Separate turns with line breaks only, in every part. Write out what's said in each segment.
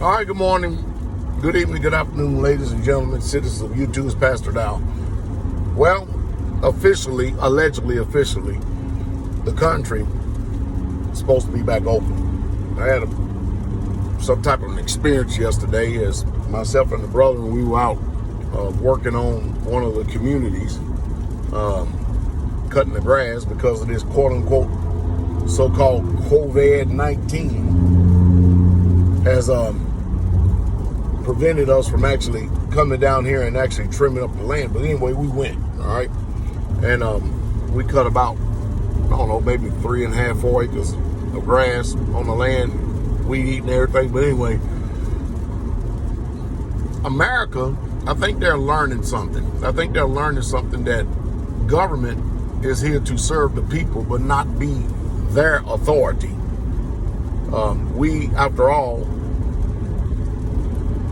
All right, good morning, good evening, good afternoon, ladies and gentlemen, citizens of YouTube's Pastor Dow. Well, allegedly officially, the country is supposed to be back open. I had some type of an experience yesterday as myself and the brother, we were out working on one of the communities, cutting the grass because of this quote-unquote so-called COVID-19 has prevented us from actually coming down here and actually trimming up the land. But anyway, we went, all right? And we cut about, I don't know, maybe 3.5, 4 acres of grass on the land, weed eating everything. But anyway, America, I think they're learning something. I think they're learning something, that government is here to serve the people, but not be their authority. We, after all,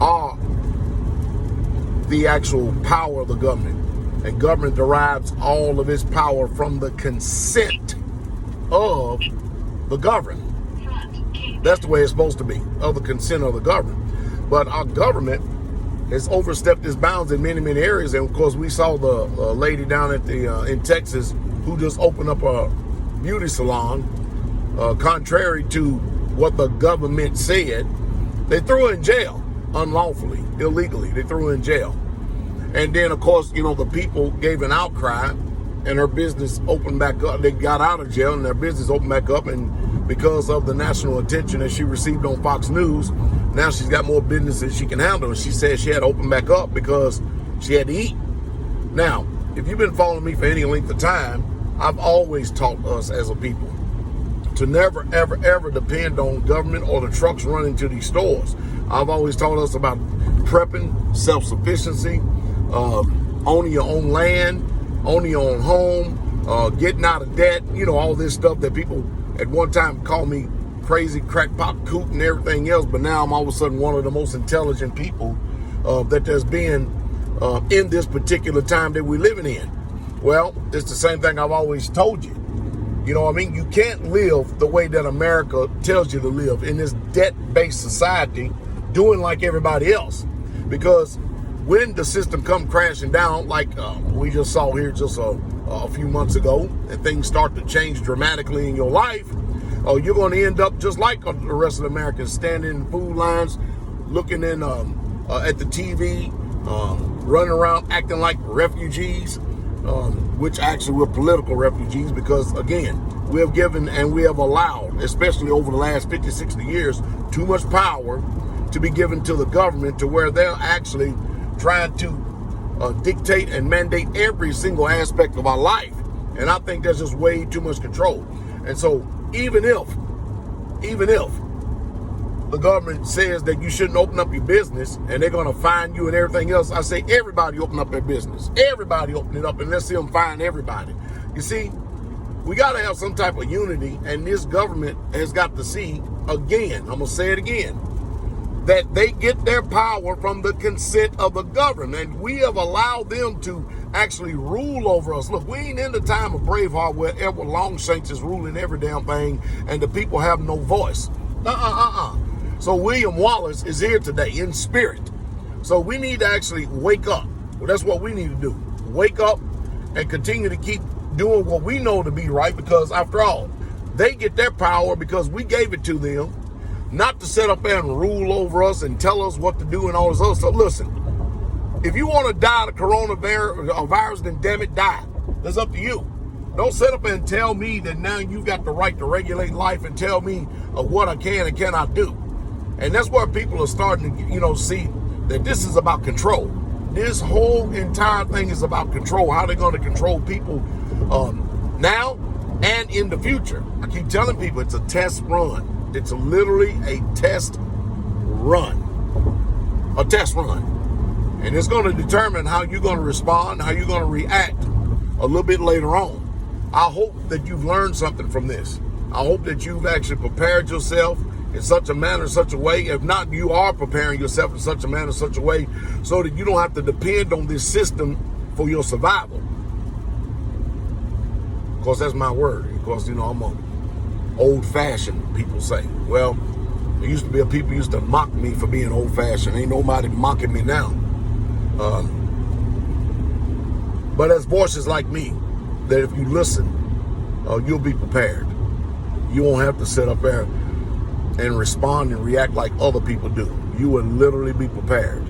are the actual power of the government. And government derives all of its power from the consent of the governed. That's the way it's supposed to be, of the consent of the government. But our government has overstepped its bounds in many, many areas. And of course, we saw the lady down at the in Texas who just opened up a beauty salon, contrary to what the government said. They threw her in jail unlawfully, illegally. They threw her in jail. And then, of course, you know, the people gave an outcry and her business opened back up. They got out of jail and their business opened back up. And because of the national attention that she received on Fox News, now she's got more business than she can handle. And she said she had to open back up because she had to eat. Now, if you've been following me for any length of time, I've always taught us as a people to never, ever, ever depend on government or the trucks running to these stores. I've always taught us about prepping, self-sufficiency, owning your own land, owning your own home, getting out of debt, you know, all this stuff that people at one time called me crazy, crackpot, coot, and everything else. But now I'm all of a sudden one of the most intelligent people that there's been in this particular time that we're living in. Well, it's the same thing I've always told you. You know what I mean? You can't live the way that America tells you to live in this debt-based society, doing like everybody else. Because when the system come crashing down, like we just saw here just a few months ago, and things start to change dramatically in your life, you're going to end up just like the rest of the Americans, standing in food lines, looking in at the TV, running around acting like refugees, which actually we're political refugees, because again, we have given and we have allowed, especially over the last 50, 60 years, too much power to be given to the government, to where they're actually trying to dictate and mandate every single aspect of our life. And I think there's just way too much control. And so even if the government says that you shouldn't open up your business and they're going to fine you and everything else, I say everybody open up their business. Everybody open it up, and let's see them fine everybody. You see, we got to have some type of unity, and this government has got to see, again, I'm going to say it again, that they get their power from the consent of the government, and we have allowed them to actually rule over us. Look, we ain't in the time of Braveheart where Edward Longshanks is ruling every damn thing and the people have no voice. So William Wallace is here today in spirit. So we need to actually wake up. Well, that's what we need to do. Wake up and continue to keep doing what we know to be right, because after all, they get their power because we gave it to them, not to sit up there and rule over us and tell us what to do and all this other stuff. Listen, if you want to die of the coronavirus, then damn it, die. That's up to you. Don't sit up and tell me that now you got the right to regulate life and tell me what I can and cannot do. And that's where people are starting to, you know, see that this is about control. This whole entire thing is about control. How they're going to control people now and in the future. I keep telling people it's a test run. It's literally a test run. A test run. And it's going to determine how you're going to respond, how you're going to react a little bit later on. I hope that you've learned something from this. I hope that you've actually prepared yourself in such a manner, such a way. If not, you are preparing yourself in such a manner, such a way, so that you don't have to depend on this system for your survival. Of course, that's my word. Of course, you know, I'm old-fashioned, people say. Well, There used to be people used to mock me for being old-fashioned. Ain't nobody mocking me now. But there's voices like me that if you listen, you'll be prepared. You won't have to sit up there and respond and react like other people do. You will literally be prepared.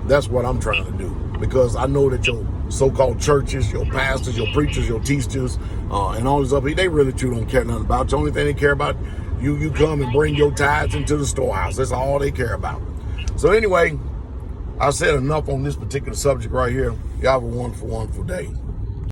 That's what I'm trying to do, because I know that your so-called churches, your pastors, your preachers, your teachers, and all these other people, they really truly don't care nothing about you. The only thing they care about, you come and bring your tithes into the storehouse. That's all they care about. So anyway, I said enough on this particular subject right here. Y'all have a wonderful, wonderful day.